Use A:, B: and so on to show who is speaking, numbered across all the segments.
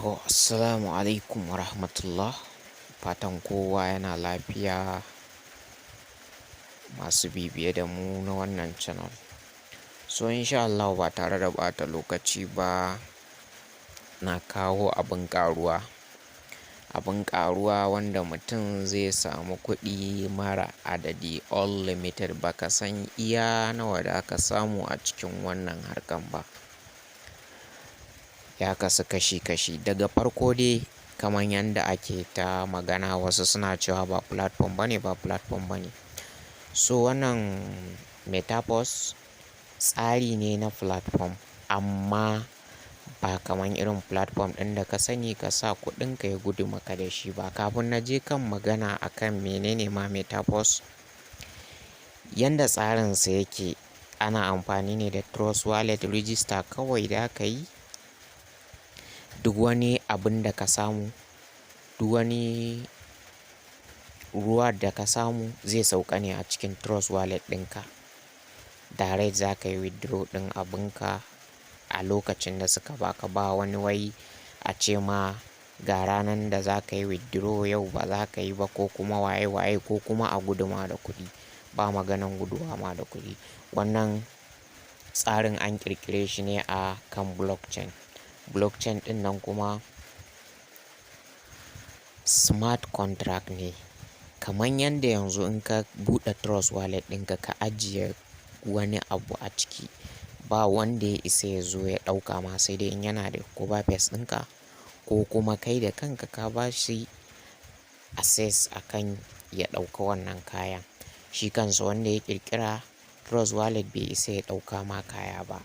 A: Assalamu alaikum wa rahmatullah. Fatan kowa yana lafiya masu bibiye da mu na wannan channel. So insha Allah ba tare da ɓata lokaci ba na kawo abin ƙaruwa. Abin ƙaruwa wanda mutum zai samu kuɗi mara adadi unlimited ba ka san iya nawa da aka samu a cikin wannan harkan ba. Ya kasu kashi-kashi. Daga farko dai kamar yadda ake ta magana wasu suna cewa ba platform bane. So wannan metaverse tsari ne na platform amma ba kamar irin platform ɗin da ka sani ka sa kuɗinka ya gudu maka da shi ba. Kafin na je kan magana akan menene ma metaverse, yanda tsarinsa yake ana amfani ne da trust wallet register kawai da aka yi. Duk wani abin da ka samu, duk wani ruwa da ka samu zai sauka ne a cikin trust wallet ɗinka. Direct za ka yi withdraw ɗin abinka a lokacin da suka baka. Ba wani wai a ce ma ga ranar da za ka yi withdraw yau ba za ka yi ba ko kuma waye ko kuma a guduma da kuɗi. Ba maganan guduwa ma da kuɗi. Wannan tsarin an ƙirƙire shi ne a kan blockchain. Blockchain ɗin nan kuma smart contract ne. Kaman yanda yanzu in ka buɗe trust wallet ɗinka ka ajiye wani abu a ciki, ba wanda ya isa ya zo ya ɗauka ma sai dai in yana da cover face ɗinka ko kuma kai da kanka ka ba shi access akan ya ɗauka wannan kayan. Shi kansa wanda ya ƙirƙira trust wallet bai isa ya ɗauka ma kaya ba.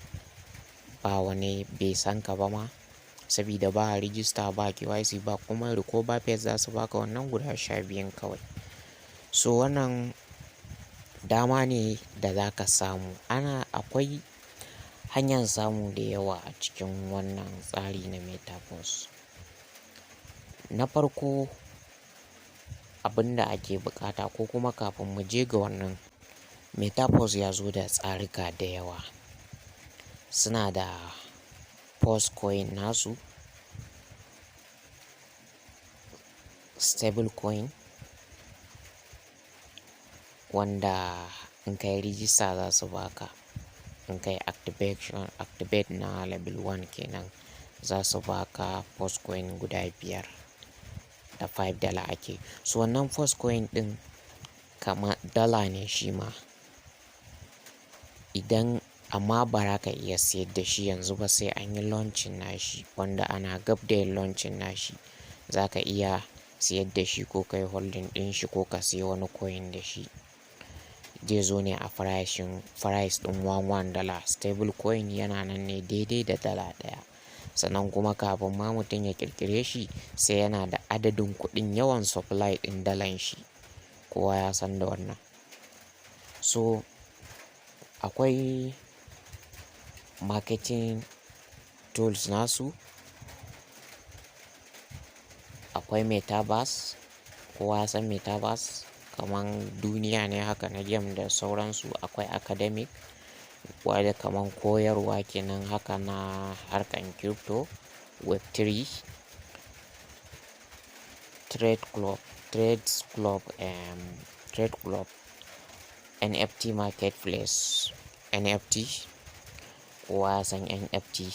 A: Ba wani bai san ka ba ma, sabida ba register ba KYC ba kuma cover face za su baka wannan guda 12 kawai. So wannan dama ne da za ka samu. Akwai hanyar samu da yawa a cikin wannan tsari na metaverse. Na farko abin da ake buƙata ko kuma kafin mu je ga wannan, metaverse ya zo da tsarika da yawa. Suna da porce coin nasu, stable coin wanda in ka yi register za su baka. In ka yi activate na level 1 kenan za su baka porce coin guda 5 da $5 ake. So wannan porce coin ɗin kama dala ne shi ma. Amma ba za ka iya siyar da shi yanzu ba sai an yi launching nashi, wanda ana gab da yin launching nashi. Za ka iya siyar da shi ko ka yi holding ɗin shi ko ka siya wani coin da shi. Zai zo ne a price ɗin $11. Stable coin yana nan ne daidai da dala ɗaya. Sannan kuma kafin ma mutum ya ƙirƙire shi sai yana da adadin kuɗin yawan supply ɗin dalan shi. Kowa ya san da wannan. So akwai marketing tools nasu. Akwai metaverse. Kowa ya san metaverse kaman duniya ne haka na game da sauransu. Akwai academic wadda kaman koyarwa kenan haka na harkan crypto, web3, trade club, NFT marketplace, NFT. Kowa ya san NFT.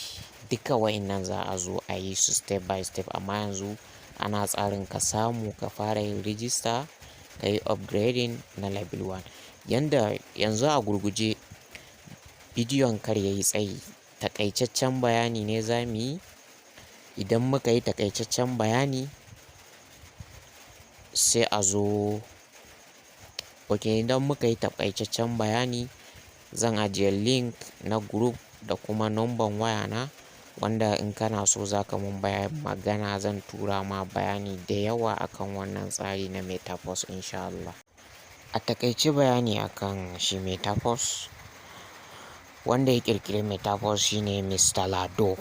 A: Duka wa'innan za a zo a yi su step by step, amma yanzu ana tsarin ka samu ka fara yin register ka yi upgrading na level 1. Yanzu a gurguje bidiyon kar ya yi tsayi, taƙaitaccen bayani ne za mu yi. Idan muka yi taƙaitaccen bayani sai a zo. Idan muka yi taƙaitaccen bayani zan ajiye link na group da kuma number waya na, wanda in kana so za ka mun magana zan tura ma bayani da yawa akan wannan tsari na metaverse insha Allah. A taƙaice bayani akan shi metaverse, wanda ya ƙirƙiri metaverse shine Mr. Lado.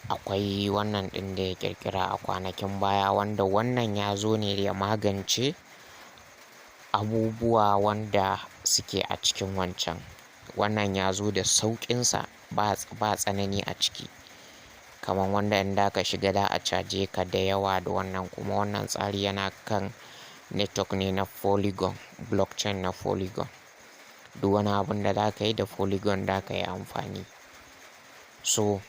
A: Akwai wannan ɗin da ya ƙirƙira a kwanakin baya, wanda wannan ya zo ne ya magance abubuwa wanda suke a cikin wancan. Wannan ya zo da sauƙinsa ba tsanani a ciki. kamar wanda in da ka shiga da a caje ka da yawa da wannan. Kuma wannan tsari yana kan network ne na Polygon, blockchain na Polygon. Duk wani abun da za ka yi da Polygon da ka yi amfani. So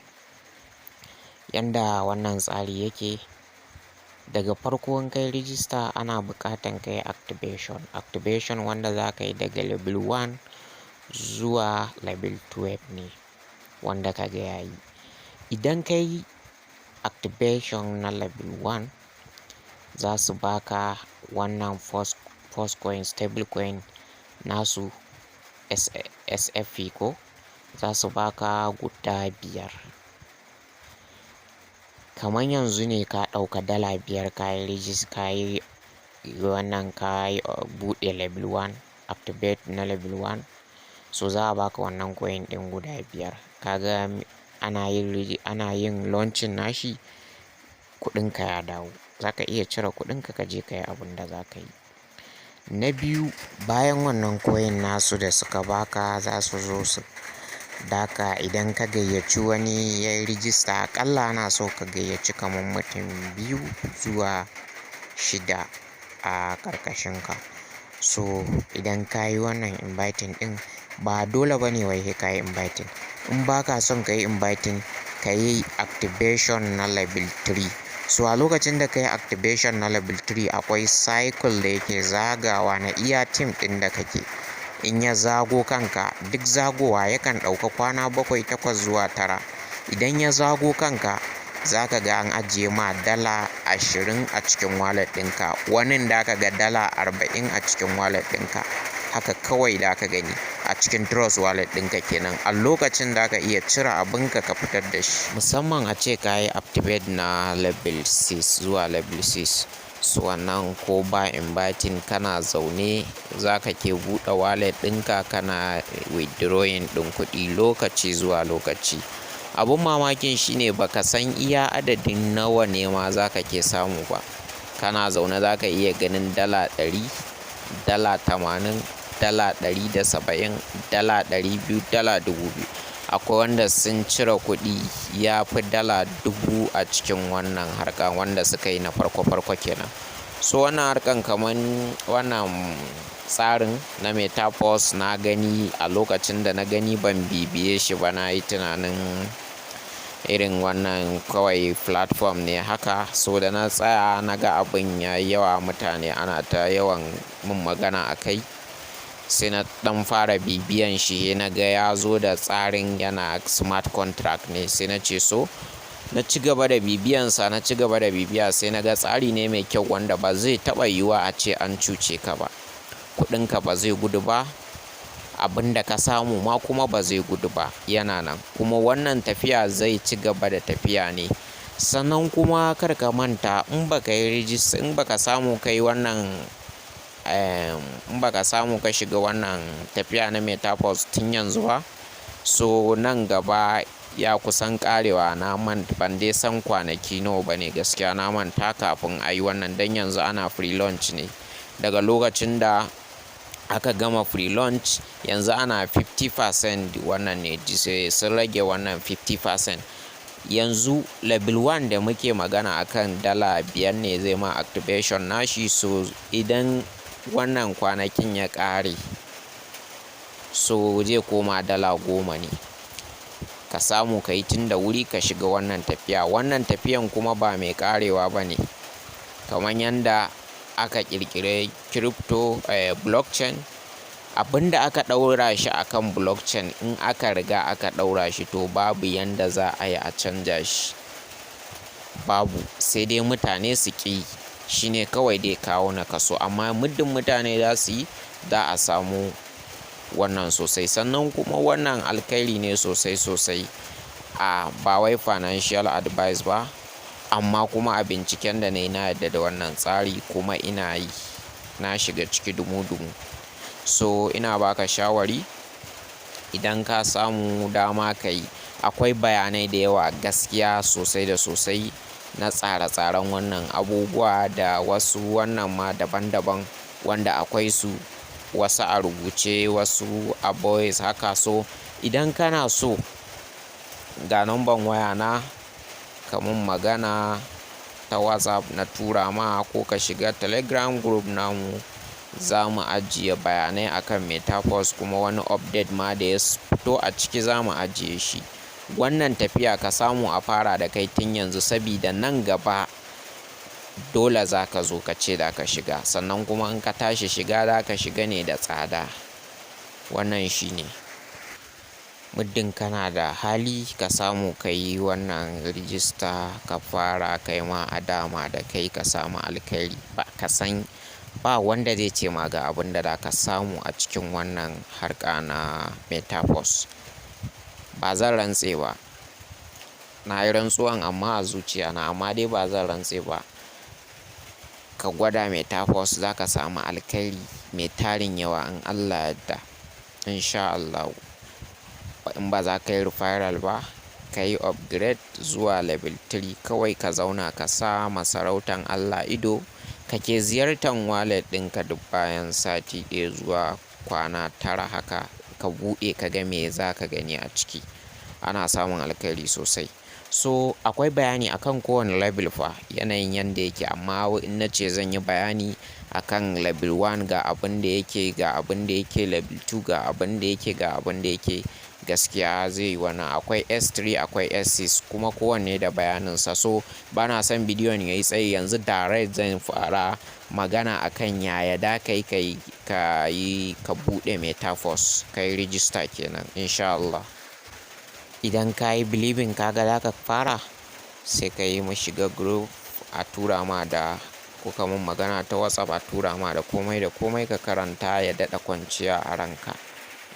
A: yanda wannan tsari yake, daga farko in kai rijista ana buƙatan ka yi activation wanda za ka yi daga level 1 zuwa level 12 ne wanda ka ga yayi. Idan ka yi activation na level 1 za su baka wannan first coin, stable coin nasu SFP ko za su baka guda 5. Kamar yanzu ne ka ɗauka dala 5 ka yi wannan ka yi buɗe level 1, activate na level 1, so za a baka wannan coin ɗin guda 5. Kaga ana yin launching nashi, kuɗinka ya dawo. Za ka iya cire kuɗinka ka je ka yi abin da za ka yi. Na biyu, bayan wannan coin nasu da suka baka za su zo su daka idan ka gayyaci wani ya yi rijista, aƙalla ana so ka gayyaci kamar mutum 2 zuwa 6 a ƙarƙashinka. So idan ka yi wannan inviting ɗin, ba dole ba ne wai ka yi inviting. In ba ka son ka yi inviting, ka yi activation na level 3. So a lokacin da ka yi activation na level 3 akwai cycle da yake zagawa na iya team ɗin da kake. In ya zago kanka, duk zagowa yakan ɗauka kwana 7, 8 zuwa 9. Idan ya zago kanka, za ka ga an ajiye ma dala 20 a cikin wallet ɗinka. Wanin da ka ga dala 40 a cikin wallet ɗinka. Haka kawai da ka gani a cikin trust wallet ɗinka kenan. A lokacin da ka iya cire abinka ka fitar da shi. Musamman a ce ka yi activate na level 6 zuwa level 6. So wannan ko ba inviting kana zaune za ka ke buɗe wallet ɗinka kana withdrawing ɗin kuɗi lokaci zuwa lokaci. Abun mamakin shine baka san iya adadin nawa ne ma za ka ke samu ba. Kana zaune za ka iya ganin dala 100, dala 80, dala 170, dala 200, dala 2000. Akwai wanda sun cire kuɗi ya fi dala 1000 a cikin wannan harka wanda suka yi na farko kenan. So wannan harkan kamar wannan tsarin na Metaverse na gani a lokacin da na gani ban bibiye shi ba, na yi tunanin irin wannan kawai platform ne haka. So da na tsaya na ga abin ya yi yawa, mutane ana ta yawan mun magana a kai, sai na ɗan fara bibiyan shi na ga ya zo da tsarin yana smart contract ne. Sai na ce so na ci gaba da bibiyansa, sai na ga tsari ne mai kyau wanda ba zai taɓa yiwuwa a ce an cuce ka ba. Kuɗinka ba zai gudu ba, abin da ka samu ma kuma ba zai gudu ba, yana nan. Kuma wannan tafiya zai ci gaba da tafiya ne. Sannan kuma kar ka manta, in baka yi rijista, in baka samu ka shiga wannan tafiya na Metaverse tun yanzu ba, so nan gaba ya kusan karewa. Ban dai san kwanaki nawa ba ne gaskiya, na manta kafin a yi wannan. Dan yanzu ana free launch ne. Daga lokacin da aka gama free launch yanzu ana 50% wannan ne, sun rage wannan 50%. Yanzu level 1 da muke magana akan dala 5 ne zai ma activation nashi. So idan wannan kwanakin ya ƙare, so zai koma dala 10 ne. Ka samu ka yi tun da wuri ka shiga wannan tafiya. Wannan tafiyan kuma ba mai ƙarewa ba ne. Kamar yanda aka ƙirƙire crypto blockchain, abinda aka ɗaura shi akan blockchain, in aka riga aka ɗaura shi to babu yanda za a yi a canja shi. Babu, sai dai mutane su ƙi. Shi ne kawai dai kawo nakasu. Amma muddin mutane za su yi, za a samu wannan sosai. Sannan kuma wannan alkhairi ne sosai. Ba wai financial advice ba, amma kuma a binciken da na yi na yadda da wannan tsari kuma ina yi, na shiga ciki dumu-dumu. So ina baka shawari, idan ka samu dama ka yi. Akwai bayanai da yawa gaskiya sosai da sosai na tsare-tsaren wannan abubuwa da wasu wannan ma daban-daban wanda akwai su, wasu a rubuce, wasu a voice haka. So idan kana so, ga number waya na ka mun magana ta WhatsApp na tura ma, ko ka shiga Telegram group namu. Za mu ajiye bayanai akan metaverse, kuma wani update ma da ya fito a ciki za mu ajiye shi. Wannan tafiya ka samu a fara da kai tun yanzu, sabida nan gaba dole za ka zo ka ce da ka shiga, sannan kuma in ka tashi shiga za ka shiga ne da tsada. Wannan shi ne. Muddin kana da hali ka samu ka yi wannan rijista ka fara, kai ma a dama da kai ka samu alkhairi. Ba wanda zai ce ma ga abin da za ka samu a cikin wannan harka na metaverse. Ba zan rantse ba, na yi rantsuwan amma a zuciya na, amma dai ba zan rantse ba. Ka gwada metaverse za ka samu alkhairi mai tarin yawa in Allah yadda, insha Allah. In ba za ka yi referral ba, ka yi upgrade zuwa level 3 kawai. Ka zauna ka sa masarautan Allah ido, kake ziyartar wallet ɗinka duk bayan sati 1 zuwa kwana 9 haka, ka buɗe ka ga me za ka gani a ciki. Ana samun alkhairi sosai. So akwai bayani akan kowane level fa, yanayin yanda yake, amma in na ce zan yi bayani akan level 1 ga abin da yake, ga abin da yake, level 2 ga abin da yake, ga abin da yake, gaskiya zai yi wani. Akwai S3 akwai S6, kuma kowanne da bayaninsa. So bana son bidiyon ya yi tsayi, yanzu direct zan fara magana akan yaya da ka buɗe metaverse, ka yi register kenan insha Allah. Idan ka yi believing kaga za ka fara, sai ka yi mu shiga group a tura ma da, ko ka mun magana ta WhatsApp a tura ma da komai da komai, ka karanta ya daɗa kwanciya a ranka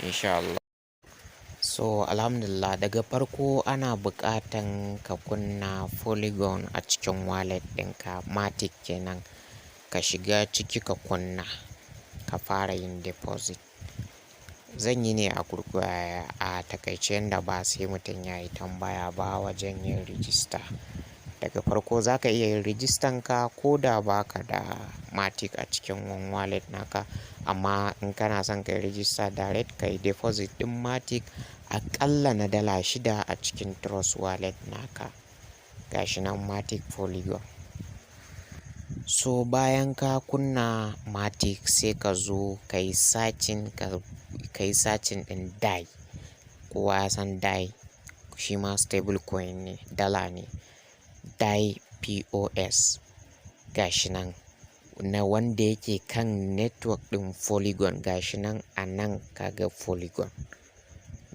A: insha Allah. So alhamdulillah, daga farko ana buƙatan ka kunna Polygon a cikin wallet ɗinka, matic kenan. Ka shiga ciki ka kunna, ka fara yin deposit. Zan yi ne a takaice yanda ba sai mutum ya yi tambaya ba wajen yin rijista. Daga farko za ka iya yin rijistan ka ko da ba ka da matic a cikin wallet naka, amma in kana son ka yi rijista direct, ka yi deposit ɗin matic aƙalla na $6 a cikin trust wallet naka. Gashi nan matic Polygon. So bayan ka kunna matic, sai ka zo ka yi searching ɗin DAI. Kowa ya san DAI, shi ma stable coin ne, dala ne. DAI POS gashi nan, na wanda yake kan network ɗin Polygon. Gashi nan a nan kaga Polygon,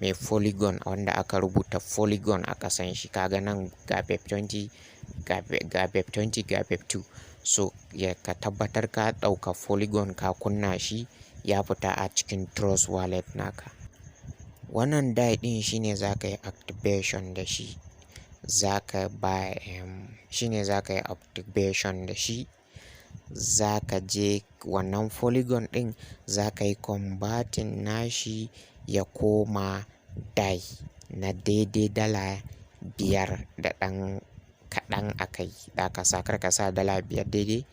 A: mai Polygon wanda aka rubuta Polygon a ƙasan shi. Kaga nan ga BEP 20, ga BEP 20, ga BEP 2. So ka tabbatar ka ɗauka Polygon ka kunna shi, ya fita a cikin trust wallet naka. Wannan DAI ɗin shine za ka yi activation da shi. Shine za ka yi activation da shi. Za ka je wannan Polygon ɗin, za ka yi converting nashi ya koma DAI na daidai $5 da ɗan kaɗan a kai. Da ka sa kar ka sa $5 daidai,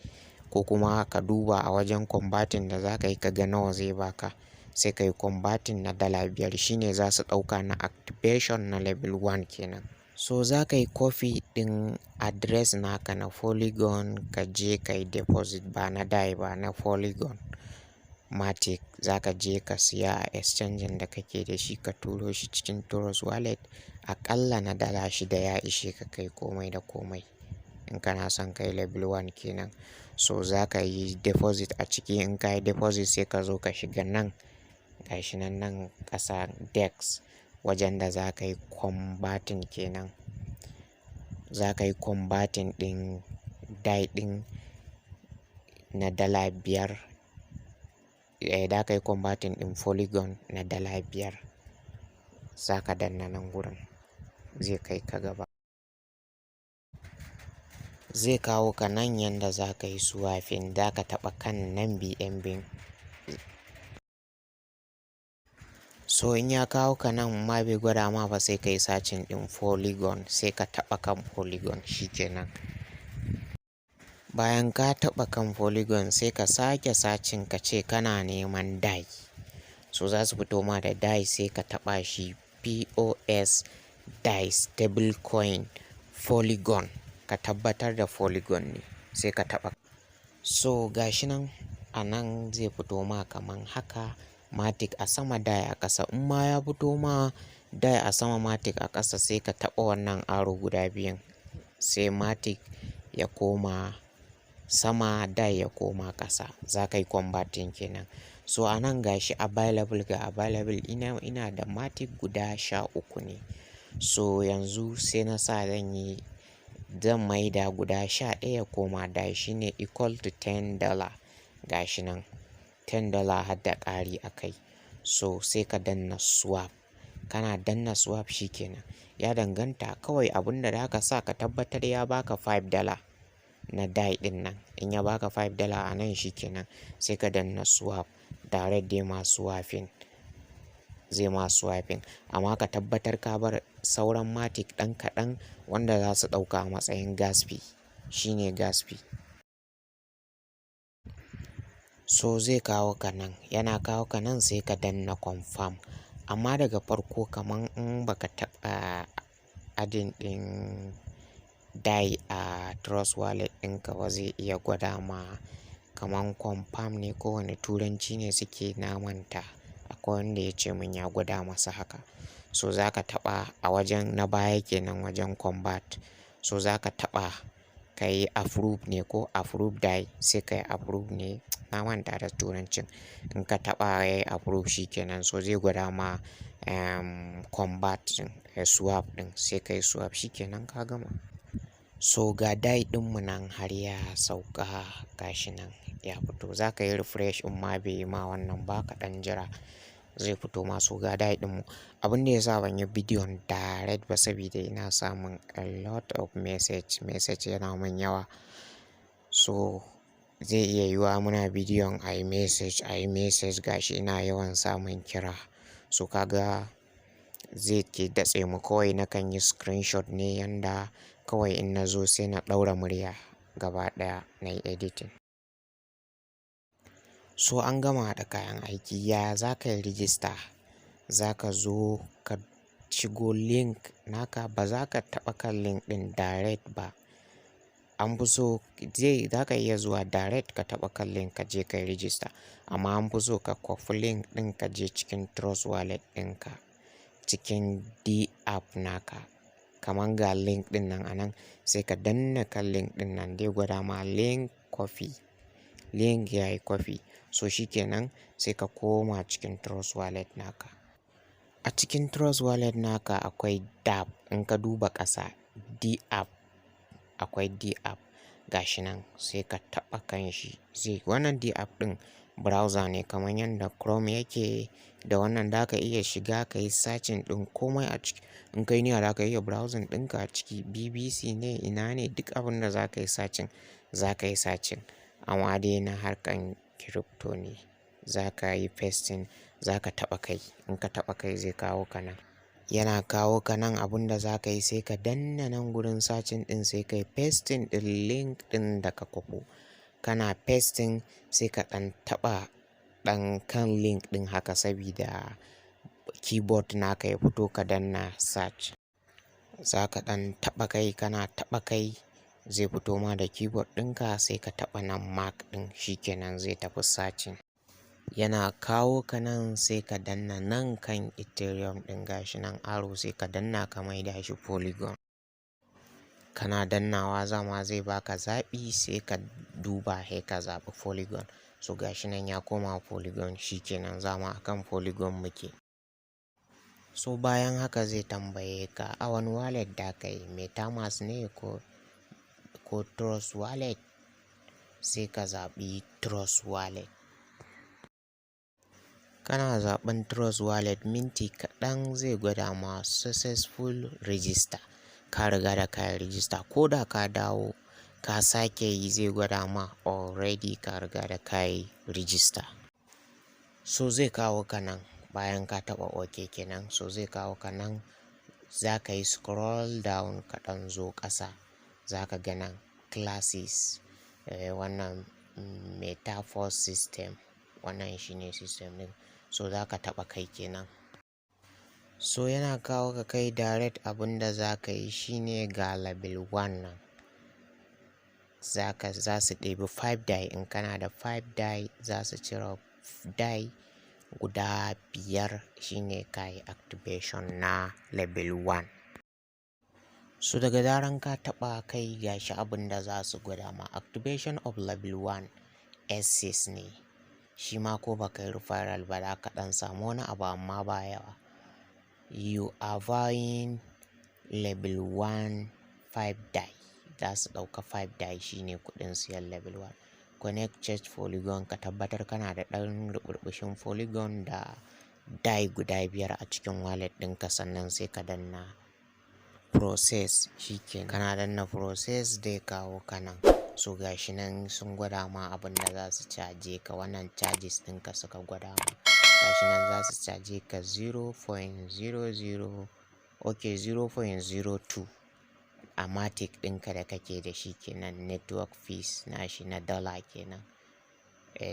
A: ko kuma ka duba a wajen converting da za ka yi ka ga nawa zai baka, sai ka yi converting na $5. Shine za su ɗauka na activation na level 1 kenan. So za ka yi copy ɗin address naka na Polygon, ka je ka yi deposit, ba na DAI ba, na Polygon matic. Za ka je ka siya a exchange da kake da shi, ka turo shi cikin trust wallet. Aƙalla na $6 ya ishe ka kai komai da komai, in kana son kai level 1 kenan. So za ka yi deposit a ciki. In ka yi deposit, sai ka zo ka shiga nan, gashi nan ƙasa DEX, wajen da za ka yi converting kenan. Za ka yi converting ɗin DAI ɗin na $5. Da ka yi converting ɗin Polygon na $5. Za ka danna nan gurin, zai kai ka gaba. Zai kawo ka nan yanda za ka yi swapping. Da ka taɓa kan nan BNB. So in ya kawo ka nan ma bai gwada ma ba, sai ka yi searching ɗin Polygon, sai ka taɓa kan Polygon shikenan. Bayan ka taɓa kan Polygon, sai ka sake searching ka ce kana neman DAI. So za su fito ma da DAI, sai ka taɓa shi POS DAI stable coin polygon, ka tabbatar da polygon ne sai ka taɓa. So gashi nan a nan zai fito ma kaman haka, matic a sama die a ƙasa. In ma ya fito ma die a sama matic a ƙasa, sai ka taɓa wannan aro guda biyun sai matic ya koma sama, die ya koma ƙasa, za ka yi converting kenan. So a nan gashi available ga available ina da matic guda 13 ne. So yanzu sai na sa zan maida guda 11 ya koma die, shine equal to $10. Gashi nan $10 har da ƙari a kai. So sai ka danna swap, kana danna swap shikenan. Ya danganta kawai abinda da ka sa ka tabbatar ya baka $5 na die din nan. In ya baka $5 a nan shikenan sai ka danna swap, direct dai ma swapping zai ma swapping. Amma ka tabbatar ka bar sauran matic ɗan kaɗan wanda za su ɗauka a matsayin gas fee, shine gas fee. So zai kawo ka nan, yana kawo ka nan sai ka danna confirm. Amma daga farko kaman in baka taɓa adin ɗin die a trust wallet ɗinka ba, zai iya gwada ma kaman confirm ne ko wani turanci ne suke namanta. Akwai wanda ya ce mun ya gwada masa haka. So za ka taɓa a wajen na baya kenan, wajen convert. So za ka taɓa ka yi approve ne ko approve die, sai ka yi approve ne, na manta da turancin. In ka taɓa ya yi approve shikenan, so zai gwada ma convert ɗin, swap ɗin, sai ka yi swap shikenan ka gama. So ga die ɗinmu nan har ya sauka, gashi nan ya fito. Za ka yi refresh in ma bai yi ma wannan ba, ka ɗan jira zai fito ma. So ga die ɗinmu. Abin da ya sa ban yi bidiyon direct ba saboda ina samun a lot of message yana mun yawa. So zai iya yiwuwa muna bidiyon a yi message gashi ina yawan samun kira. So kaga zai ke datse mu, kawai nakan yi screenshot ne yanda kawai in na zo sai na ɗaura murya gaba ɗaya na yi editing. So an gama da kayan aiki. Ya za ka yi register? Za ka zo ka shigo link naka, ba za ka taɓa kan link ɗin direct ba. An fi so za ka iya zuwa direct ka taɓa kan link ka je ka yi register. Amma an fi so ka kwafi link ɗin ka je cikin trust wallet ɗinka, cikin D app naka. Kaman ga link ɗin nan a nan, sai ka danna kan link ɗin nan dai gwada ma link copy. Link ya yi copy. So shikenan sai ka koma cikin trust wallet naka. A cikin trust wallet naka akwai dApp. In ka duba ƙasa D app, akwai D app gashi nan, sai ka taɓa kan shi. Wannan D app ɗin browser ne kamar yadda Chrome yake da wannan. Da ka iya shiga ka yi searching ɗin komai a ciki. In kai niyya za ka iya browsing ɗinka a ciki, BBC ne, ina ne, duk abin da za ka yi searching za ka yi searching. Amma dai na harkan crypto ne. Za ka yi pasting, za ka taɓa kai. In ka taɓa kai zai kawo ka nan. Yana kawo ka nan, abin da za ka yi sai ka danna nan gurin searching ɗin, sai ka yi pasting ɗin link ɗin da ka kwafo. Kana pasting sai ka ɗan taɓa ɗan kan link ɗin haka sabida keyboard naka ya fito, ka danna search. Za ka ɗan taɓa kai, kana taɓa kai zai fito ma da keyboard ɗinka, sai ka taɓa nan mark ɗin shikenan zai tafi searching. Yana kawo ka nan sai ka danna nan kan Ethereum ɗin gashi nan aro, sai ka danna ka maida shi polygon. Kana dannawa zama zai baka zaɓi, sai ka duba sai ka zaɓi polygon. So gashi nan ya koma polygon shikenan, zama akan polygon muke. So bayan haka zai tambaye ka a wani wallet da ka yi, MetaMask ne ko Trust wallet, sai ka zaɓi Trust wallet. Kana zaɓen Trust wallet, minti kaɗan zai gwada ma successful register. Ka riga da ka yi register, ko da ka dawo ka sake yi zai gwada ma already ka riga da ka yi register. So zai kawo ka nan bayan ka taɓa OK kenan. So zai kawo ka nan, za ka yi scroll down kaɗan zo ƙasa, za ka ga nan classes, wannan metaphor system, wannan shine system ɗin. So za ka taɓa kai kenan. So yana kawo ka kai direct, abinda za ka yi shine ga level 1 nan. Za su ɗebi 5 die, in kana da 5 die za su cire die guda 5 shine kai activation na level 1. So daga zaran ka taɓa kai gashi abinda za su gwada ma. Activation of level 1 S6 ne, shi ma ko baka yi referral ba za ka ɗan samu wani abu amma ba yawa. You are buying level 1 5 die, za su ɗauka 5 die shine kuɗin siyan level 1. Connect church polygon, ka tabbatar kana da ɗan ruburbushin polygon da die guda 5 a cikin wallet ɗinka, sannan sai ka danna process. Shikenan kana danna process dai kawo kanan. So gashi nan sun gwada ma abin da za su caje ka, wannan charges ɗinka suka gwada ma. Gashi nan za su caje ka 0.00 okay 0.02 a matic ɗinka da kake da shi kenan. Network fees na shi na dala kenan.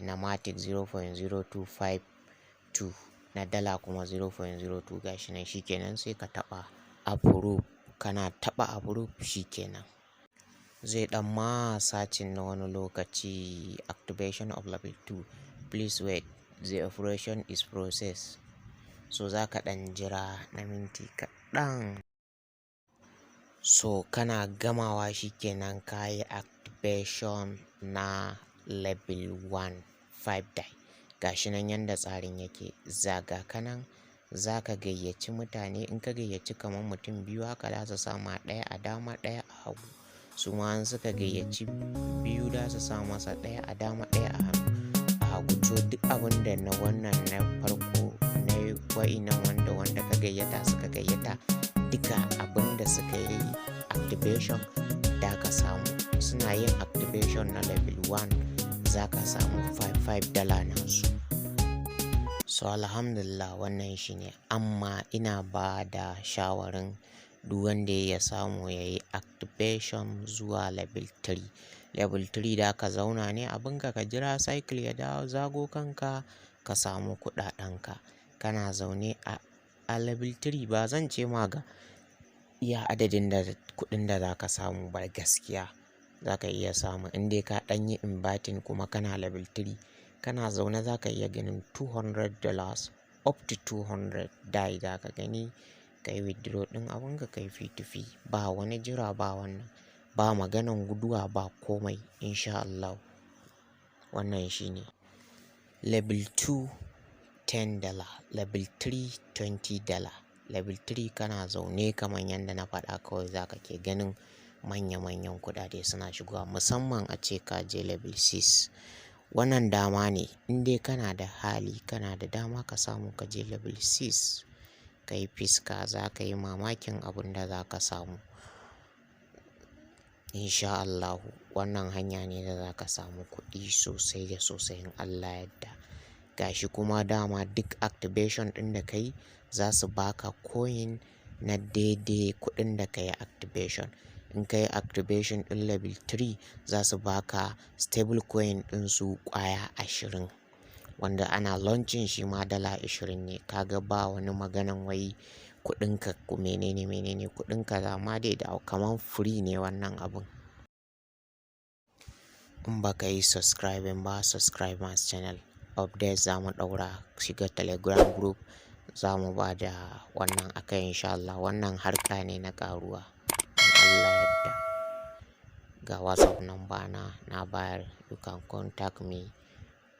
A: Na matic 0.0252, na dala kuma 0.02. gashi nan shikenan sai ka taɓa approve. Kana taɓa approve shikenan zai ɗan ma sacin na wani lokaci. Activation of level 2, please wait, the operation is process. So za ka ɗan jira na minti kaɗan. So kana gamawa shikenan ka yi activation na level 1 5 die. Gashi nan yanda tsarin yake. Zaga kanan za ka gayyaci mutane, in ka gayyaci kamar mutum 2 haka za su sama ɗaya a dama ɗaya a hagu. Su ma in suka gayyaci 2 za su sa masa ɗaya a dama ɗaya a hagu. To duk abin da na wannan na farko na wa'inan wanda ka gayyata suka gayyata, duka abin da suka yi activation da ka samu. Suna yin activation na level 1 za ka samu 5 dala nasu. So alhamdulillah wannan shine, amma ina ba da shawarin duk wanda ya samu ya yi activation zuwa level 3. Level 3 da ka zauna ne abinka, ka jira cycle ya dawo zago kanka ka samu kuɗaɗenka. Kana zaune a level 3 ba zan ce ma ga iya adadin da kuɗin da za ka samu ba, gaskiya za ka iya samu in dai ka ɗan yi inverting kuma kana level 3. Kana zaune za ka iya ganin $200 up to 200 die za ka gani. Ka yi withdraw ɗin abinka, ka yi fee to fee, ba wani jira, ba wannan, ba maganan guduwa, ba komai insha Allah. Wannan shine level 2 $10, level 3 $20. Level 3 kana zaune kamar yadda na faɗa, kawai za ka ke ganin manya-manyan kuɗaɗe suna shigowa, musamman a ce ka je level 6. Wannan dama ne, in dai kana da hali, kana da dama ka samu ka je level 6 ka yi fiska, za ka yi mamakin abin da za ka samu insha Allahu. Wannan hanya ne da za ka samu kuɗi sosai da sosai in Allah yadda. Gashi kuma dama duk activation ɗin da ka yi za su baka coin na daidai kuɗin da ka yi activation. In ka yi activation ɗin level 3 za su baka stable coin ɗin su ƙwaya 20, wanda ana launching shi ma dala 20 ne. Kaga ba wani maganan wai kuɗinka menene kuɗinka, zama dai da kaman free ne wannan abun. In baka yi subscribing ba, subscribe masu channel. Updates za mu ɗaura, shiga telegram group za mu ba da wannan akan insha Allah. Wannan harka ne na ƙaruwa in Allah yadda. Ga WhatsApp number na bayar, you can contact me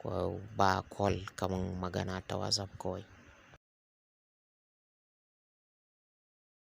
A: ko ba call, kaman magana ta WhatsApp kawai.